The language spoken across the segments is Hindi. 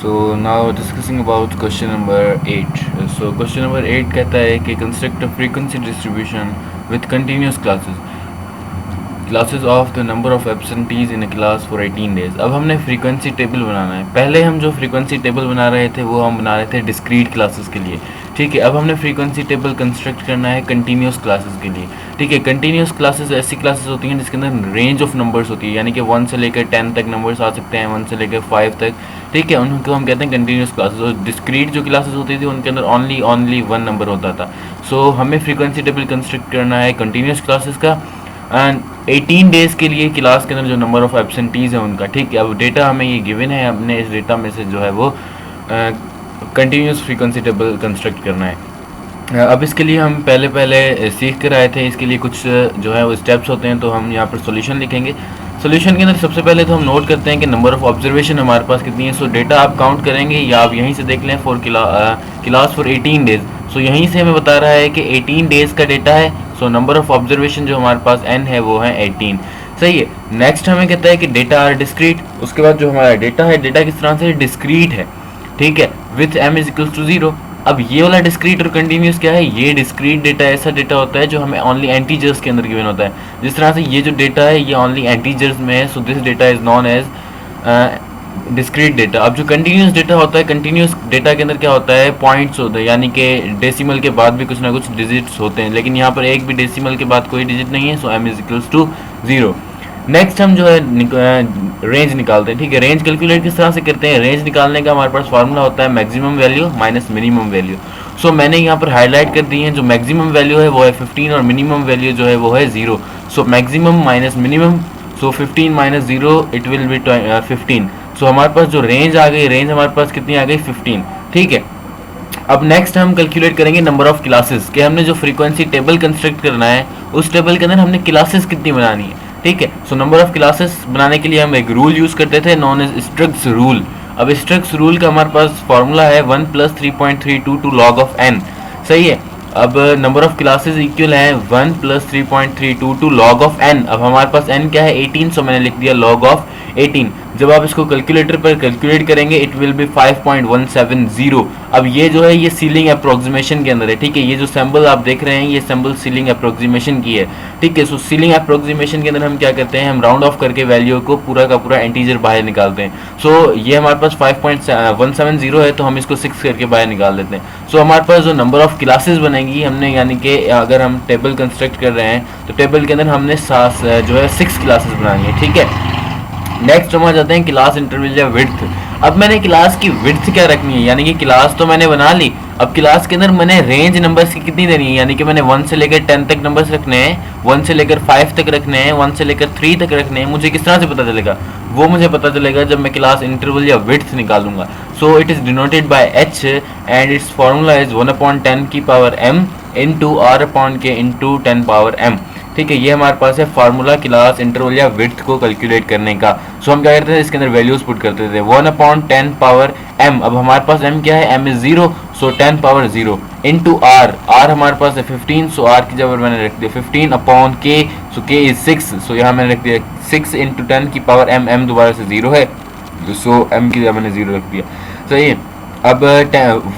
So now discussing about question number 8. So question number 8 कहता है कि construct a frequency distribution with continuous classes of the number of absentees in a class for 18 days. अब हमने frequency table बनाना है. पहले हम जो frequency table बना रहे थे वो हम बना रहे थे discrete classes के लिए. ठीक है, अब हमने frequency table construct करना है continuous classes के लिए. ठीक है, continuous classes ऐसी classes होती हैं जिसके अंदर range of numbers होती है, यानी कि 1 से लेकर 10 तक numbers आ सकते हैं, 1 से लेकर 5 तक. ठीक है, उनको हम कहते हैं कंटिन्यूस क्लासेस. और डिस्क्रीट जो क्लासेस होती थी उनके अंदर ओनली 1 नंबर होता था. सो हमें फ्रीक्वेंसी टेबल कंस्ट्रक्ट करना है कंटिन्यूस क्लासेस का एंड 18 डेज़ के लिए क्लास के अंदर जो नंबर ऑफ एब्सेंटीज़ है उनका. ठीक है, अब डेटा हमें ये गिवन है, हमने इस डेटा में से जो है वो कंटिन्यूस फ्रीक्वेंसी टेबल कंस्ट्रक्ट करना है. अब इसके लिए हम पहले सीख कर आए थे. इसके लिए कुछ जो है वो स्टेप्स होते हैं, तो हम यहाँ पर सॉल्यूशन लिखेंगे. सॉल्यूशन के अंदर सबसे पहले तो हम नोट करते हैं कि नंबर ऑफ ऑब्जर्वेशन हमारे पास कितनी है. सो डेटा आप काउंट करेंगे या आप यहीं से देख लें फॉर क्लास फॉर 18 डेज. सो यहीं से हमें बता रहा है कि 18 डेज़ का डेटा है. सो नंबर ऑफ ऑब्जर्वेशन जो हमारे पास n है वो है 18. सही है. नेक्स्ट हमें कहता है कि डेटा आर डिस्क्रीट. उसके बाद जो हमारा डेटा है, डेटा किस तरह से डिस्क्रीट है. ठीक है, with m is equals to 0. अब ये वाला डिस्क्रीट और कंटिन्यूस क्या है, ये डिस्क्रीट डेटा ऐसा डेटा होता है जो हमें ओनली एंटीजर्स के अंदर गिवन होता है. जिस तरह से ये जो डेटा है ये ओनली एंटीजर्स में है, so this data is known as discrete data. अब जो कंटिन्यूस डेटा होता है, कंटिन्यूस डेटा के अंदर क्या होता है, पॉइंट्स होते हैं, यानी कि डेसिमल के बाद भी कुछ ना कुछ डिजिट्स होते हैं, लेकिन यहाँ पर एक भी डेसिमल के बाद कोई डिजिट नहीं है. So m is equals to 0. Next हम जो है रेंज निकालते हैं. ठीक है, रेंज कैलकुलेट किस तरह से करते हैं. रेंज निकालने का हमारे पास फार्मूला होता है maximum value minus minimum value. So मैंने यहाँ पर हाईलाइट कर दी है, जो मैक्सिमम वैल्यू है वो है 15 और मिनिमम वैल्यू जो है वो है 0. So maximum minus minimum, so 15 minus 0 it will B 15. सो हमारे पास जो रेंज आ गई, रेंज हमारे पास कितनी आ गई, 15. ठीक है, अब नेक्स्ट हम कैलकुलेट करेंगे नंबर ऑफ क्लासेस कि हमने जो फ्रीक्वेंसी टेबल कंस्ट्रक्ट करना है उस टेबल के अंदर हमने क्लासेस कितनी बनानी है. ठीक है, सो नंबर ऑफ क्लासेस बनाने के लिए हम एक रूल यूज़ करते थे नॉन एज स्ट्रक्स रूल. अब स्ट्रक्स रूल का हमारे पास फॉर्मूला है 1 + 3.32 टू लॉग ऑफ n. सही है. अब नंबर ऑफ क्लासेस इक्वल है 1 + 3.32 टू लॉग ऑफ n. अब हमारे पास n क्या है, 18. सो मैंने लिख दिया लॉग ऑफ 18. जब आप इसको कैलकुलेटर पर कैलकुलेट करेंगे इट विल बी 5.170. अब ये जो है ये सीलिंग अप्रोक्सीमेशन के अंदर है. ठीक है, ये जो सिंबल आप देख रहे हैं ये सिंबल सीलिंग अप्रोक्सीमेशन की है. ठीक है, सो सीलिंग अप्रोक्सीमेशन के अंदर हम क्या करते हैं, हम राउंड ऑफ करके वैल्यू को पूरा का पूरा इंटीजर बाहर निकालते हैं. सो ये हमारे पास 5.170 है, तो हम इसको 6 करके बाहर निकाल देते हैं. सो हमारे पास जो नंबर ऑफ क्लासेस बनेगी हमने, यानी कि अगर हम टेबल कंस्ट्रक्ट कर रहे हैं तो टेबल के अंदर हमने जो है 6 क्लासेस बनानी है. ठीक है, नेक्स्ट हम आ जाते हैं क्लास इंटरवल या विड्थ. अब मैंने क्लास की विड्थ क्या रखनी है, यानी कि क्लास तो मैंने बना ली. अब क्लास के अंदर मैंने रेंज नंबर्स की कितनी देनी है, यानी कि मैंने 1 से लेकर 10 तक नंबर्स रखने हैं, 1 से लेकर 5 तक रखने हैं, 1 से लेकर 3 तक रखने हैं. मुझे किस तरह से पता चलेगा, वो मुझे पता चलेगा जब मैं क्लास इंटरवल या विड्थ निकालूंगा. So it is denoted by h and it's formula is 1/10 की power m into r/k into 10 power m. ठीक है, ये हमारे पास है फार्मूला क्लास इंटरवल या विड्थ को कैलकुलेट करने का. सो हम क्या करते थे, इसके अंदर वैल्यूज पुट करते थे 1/10 पावर m. अब हमारे पास m क्या है, m is 0. So 10 power 0 into r. r हमारे पास है 15. सो r की जगह मैंने रख दिया 15/k. So k is 6. सो यहाँ मैंने रख दिया 6 इंटू 10 की पावर m. m दोबारा से 0 है, सो m की जगह मैंने 0 रख दिया. सही है. अब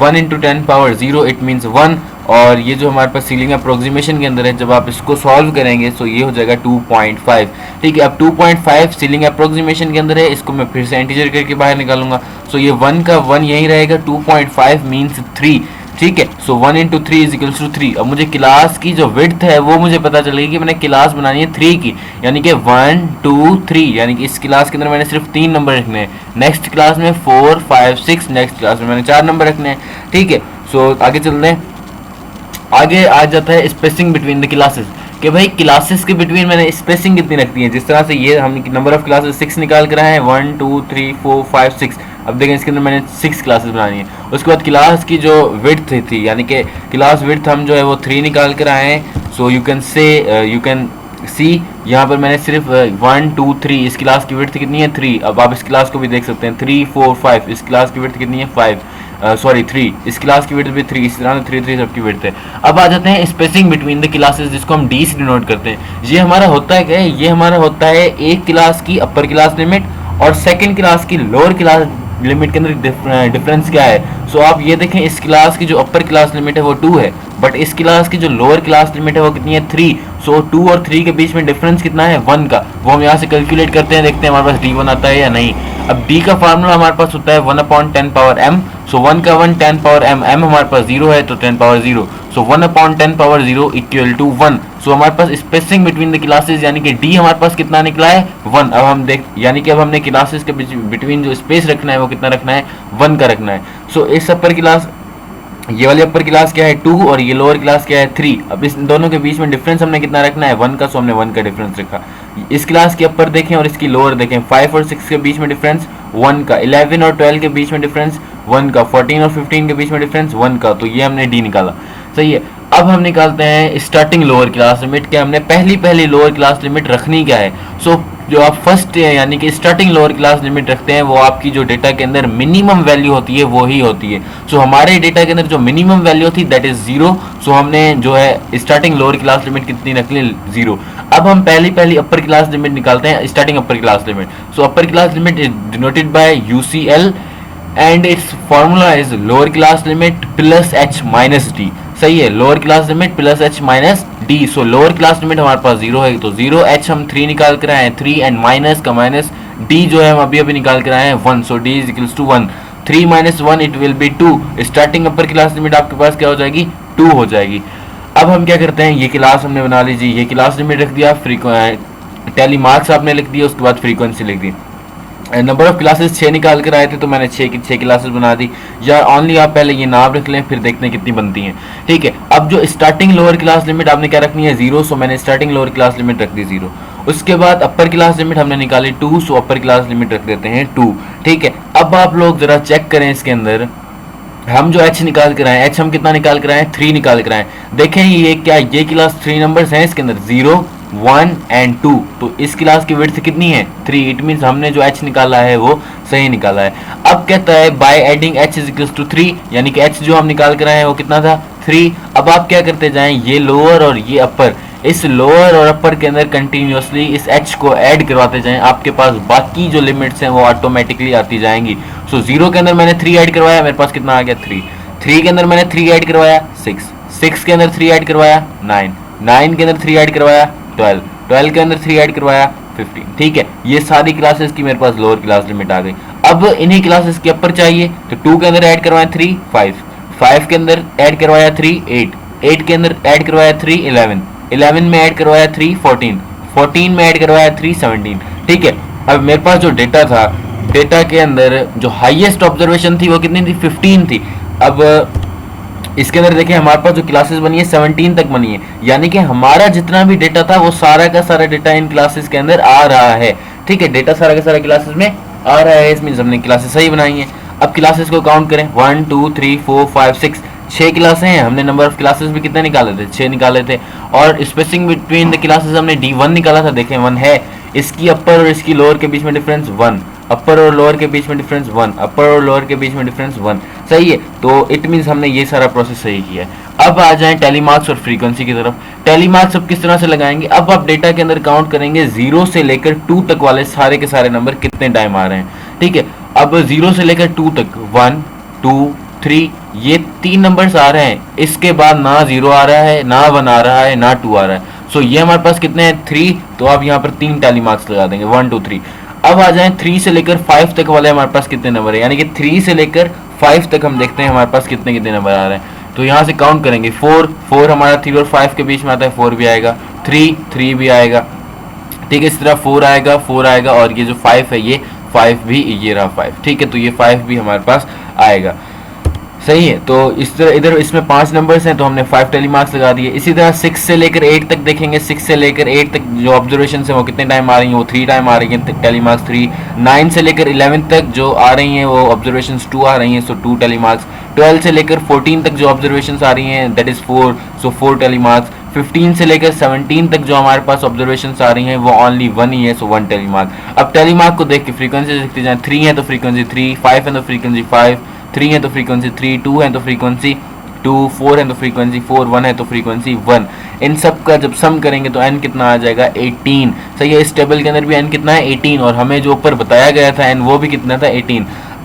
1 इंटू 10 पावर 0 इट मीन्स 1. और ये जो हमारे पास सीलिंग अप्रोक्सीमेशन के अंदर है, जब आप इसको सॉल्व करेंगे तो ये हो जाएगा 2.5. ठीक है, अब 2.5 सीलिंग अप्रोक्सीमेशन के अंदर है, इसको मैं फिर से इंटीजर करके बाहर निकालूंगा. सो ये 1 का 1 यही रहेगा, 2.5 मीन्स 3. ठीक है, सो 1 इंटू 3 इज इक्वल्स टू 3. अब मुझे क्लास की जो विड्थ है वो मुझे पता चलेगी कि मैंने क्लास बनानी है 3 की, यानी कि 1 2 3, यानी कि इस क्लास के अंदर मैंने सिर्फ 3 नंबर रखने हैं. नेक्स्ट क्लास में 4 5 6, नेक्स्ट क्लास में मैंने 4 नंबर रखने हैं. ठीक है, सो आगे चलते हैं. आगे आ जाता है स्पेसिंग बिटवीन द क्लासेस, कि भाई क्लासेस के बिटवीन मैंने स्पेसिंग कितनी रखती है. जिस तरह से ये हम नंबर ऑफ क्लासेस 6 निकाल कर आए हैं, 1 2 3 4 5 6. अब देखें इसके अंदर मैंने 6 क्लासेस बनानी है. उसके बाद क्लास की जो विड्थ थी, यानी कि क्लास विड्थ हम जो है वो 3 निकाल कर आए हैं. सो यू कैन सी यहाँ पर मैंने सिर्फ 1 2 3, इस क्लास की विड्थ कितनी है 3. अब आप इस क्लास को भी देख सकते हैं 3 4 5, इस क्लास की विड्थ कितनी है 5, 3. इस क्लास की विड्थ भी 3, इस तरह 3 3 सबकी विड्थ है. अब आ जाते हैं स्पेसिंग बिटवीन द क्लासेस, जिसको हम डी से डिनोट करते हैं. ये हमारा होता है क्या है, ये हमारा होता है एक क्लास की अपर क्लास लिमिट और सेकंड क्लास की लोअर क्लास लिमिट के अंदर डिफरेंस क्या है। सो आप ये देखें, इस क्लास की जो अपर क्लास लिमिट है वो 2 है, बट इस क्लास की जो लोअर क्लास लिमिट है वो कितनी है 3। सो 2 और 3 के बीच में डिफरेंस कितना है 1 का। वो हम यहाँ से कैलकुलेट करते हैं, देखते हैं हमारे पास d1 आता है या नहीं। अब d का फार्मूला हमारे पास होता है 1/10 पावर m। सो 1 का 1 10 पावर m, m हमारे पास 0 है तो 10 power 0। So 1/10 power 0 equal to 1। So हमारे पास स्पेसिंग बिटवीन द क्लासेस यानी कि d हमारे पास कितना निकला है 1। अब हम देख यानी कि अब हमने क्लासेस के बिटवीन जो स्पेस रखना है वो कितना रखना है 1 का रखना है। सो इस अपर क्लास, ये वाली अपर क्लास क्या है 2 और ये लोअर क्लास क्या है 3। अब इस दोनों के बीच में डिफरेंस हमने कितना रखना है 1 का। सो हमने 1 का डिफरेंस रखा। इस क्लास की अपर देखें और इसकी लोअर देखें, 5 और 6 के बीच में डिफरेंस 1 का, 11 और 12 के बीच में डिफरेंस 1 का, 14 और 15 के बीच में डिफरेंस 1 का। तो ये हमने डी निकाला, सही है। अब हम निकालते हैं स्टार्टिंग लोअर क्लास लिमिट। क्या हमने पहली लोअर क्लास लिमिट रखनी क्या है। सो जो आप फर्स्ट यानी कि स्टार्टिंग लोअर क्लास लिमिट रखते हैं वो आपकी जो डेटा के अंदर मिनिमम वैल्यू होती है वो ही होती है। सो हमारे डेटा के अंदर जो मिनिमम वैल्यू थी दैट इज 0। सो हमने जो है स्टार्टिंग लोअर क्लास लिमिट कितनी रख ली 0। अब हम पहली अपर क्लास लिमिट निकालते हैं, starting upper class limit. So upper class limit is denoted by UCL and it's formula is lower class limit plus h minus D. सही है, lower class limit plus h minus D. सो लोअर क्लास लिमिट हमारे पास 0 है तो 0, h हम 3 निकाल कर आए हैं 3, एंड माइनस का माइनस d जो है हम अभी निकाल कर आए हैं 1। So d is equals to 1। 3 minus 1 it will be 2। Starting upper class limit आपके पास क्या हो जाएगी 2 हो जाएगी। अब हम क्या करते हैं, ये क्लास हमने बना लीजिए, ये क्लास लिमिट रख दिया, टैली मार्क्स आपने लिख दिया, उसके बाद फ्रीक्वेंसी लिख दी। नंबर ऑफ क्लासेस 6 निकाल कर आए थे तो मैंने 6 क्लासेस बना दी। या ओनली आप पहले ये नाम रख लें फिर देखते हैं कितनी बनती हैं, ठीक है। अब जो स्टार्टिंग लोअर क्लास लिमिट आपने क्या रखनी है 0। सो मैंने स्टार्टिंग लोअर क्लास लिमिट रख दी 0। उसके बाद अपर क्लास लिमिट हमने निकाली 2। सो अपर क्लास लिमिट रख देते हैं 2, ठीक है। अब आप लोग जरा चेक करें, इसके अंदर हम जो h निकाल कर आए, h हम कितना निकाल कर आए 3 निकाल कर आए। देखें ये क्या, ये क्लास 3 नंबर्स हैं इसके अंदर 0, 1 एंड 2। तो इस क्लास की विड्थ कितनी है 3। इट मींस हमने जो h निकाला है वो सही निकाला है। अब कहता है by adding h is equals to 3, यानी कि h जो हम निकाल कर आए हैं वो कितना था 3। अब आप क्या करते जाएं, ये लोअर और ये अपर, इस लोअर और अपर के अंदर कंटिन्यूसली इस h को ऐड करवाते जाएं, आपके पास बाकी जो लिमिट्स हैं वो ऑटोमेटिकली आती जाएंगी। सो 0 के अंदर मैंने 3 ऐड करवाया, मेरे पास कितना आ गया 3। 3 के अंदर मैंने 3 ऐड करवाया 6, 6 के अंदर 3 ऐड करवाया 9, 9 के अंदर 3 ऐड करवाया 12, 12 के अंदर 3 ऐड करवाया 15, ठीक है। ये सारी क्लासेस की मेरे पास लोअर क्लास लिमिट आ गई। अब इन्हीं क्लासेस के अपर चाहिए तो 2 के अंदर ऐड करवाया 3, 5, 5 के अंदर ऐड करवाया 3, 8, 8 के अंदर ऐड करवाया 3, 11, 11 में ऐड करवाया 3, 14, 14 में ऐड करवाया 3, 17, ठीक है। अब मेरे पास जो डेटा था, डेटा के अंदर जो हाईएस्ट ऑब्जर्वेशन थी वो कितनी थी 15 थी। अब इसके अंदर देखें हमारे पास जो क्लासेस बनी है 17 तक बनी है, यानी कि हमारा जितना भी डेटा था वो सारा का सारा डेटा इन क्लासेस के अंदर आ रहा है, ठीक है। डेटा सारा का सारा क्लासेस में आ रहा है, इसमें हमने क्लासेस सही बनाई है। अब क्लासेस को काउंट करें 1 2 3 4 5 6, 6 क्लासें हैं। हमने नंबर ऑफ क्लासेस भी कितने निकाले थे 6 निकाले थे। और स्पेसिंग बिटवीन द क्लासेस हमने D1 निकाला था, देखें 1 है। इसकी अपर और इसकी लोअर के बीच में डिफरेंस 1, अपर और लोअर के बीच में डिफरेंस 1, अपर और लोअर के बीच में डिफरेंस 1, सही है। तो इट मींस हमने ये सारा प्रोसेस सही किया है। अब आ जाएं टेली मार्क्स और फ्रीक्वेंसी की तरफ। टेली मार्क्स अब किस तरह से लगाएंगे, अब आप डेटा के अंदर काउंट करेंगे 0 से लेकर 2 तक वाले सारे के सारे नंबर कितने टाइम आ रहे हैं, ठीक है। अब 0 से लेकर 2 तक 1 2 3 ये 3 नंबर्स आ रहे हैं, इसके बाद ना 0 आ रहा है, ना 1 आ रहा है, ना 2 आ रहा है। सो ये हमारे पास कितने हैं 3, तो आप यहाँ पर 3 टैली मार्क्स लगा देंगे 1 2 3। अब आ जाएं 3 से लेकर 5 तक वाले हमारे पास कितने नंबर है, यानी कि 3 से लेकर 5 तक हम देखते हैं हमारे पास कितने कितने नंबर आ रहे हैं। तो यहाँ से काउंट करेंगे 4 हमारा 3 और 5 के बीच में आता है, 4 भी आएगा, 3 भी आएगा, ठीक है। इस तरह 4 आएगा और ये जो 5 है ये 5 भी, ये रहा 5, ठीक है। तो ये 5 भी हमारे पास आएगा, सही है। तो इस तरह इधर इसमें 5 नंबर्स हैं तो हमने 5 टेली मार्क्स लगा दिए। इसी तरह 6 से लेकर 8 तक देखेंगे, 6 से लेकर 8 तक जो ऑब्जर्वेशन है वो कितने टाइम आ रही हैं, वो 3 टाइम आ रही हैं, टेली मार्क्स 3। 9 से लेकर 11 तक जो आ रही हैं वो ऑब्जर्वेशन 2 आ रही हैं, सो 2 टेली मार्क्स। 12 से लेकर 14 तक जो ऑब्जर्वेशन आ रही हैं that is 4, so 4 tally marks. 15 से लेकर 17 तक जो हमारे पास ऑब्जर्वेशन आ रही हैं वो ओनली 1 ही है, सो 1 टेली मार्क। अब टेली मार्क को देख के फ्रीक्वेंसी देखते जाए, 3 है तो फ्रीक्वेंसी 3, 5 है तो फ्रीक्वेंसी 5, 3 है तो फ्रीक्वेंसी 3, 2 है तो फ्रीक्वेंसी 2, 4 है तो फ्रीक्वेंसी 4, 1 है तो फ्रीक्वेंसी 1। इन सब का जब सम करेंगे तो n कितना आ जाएगा 18, सही है। इस टेबल के अंदर भी n कितना है 18, और हमें जो ऊपर बताया गया था n वो भी कितना था 18।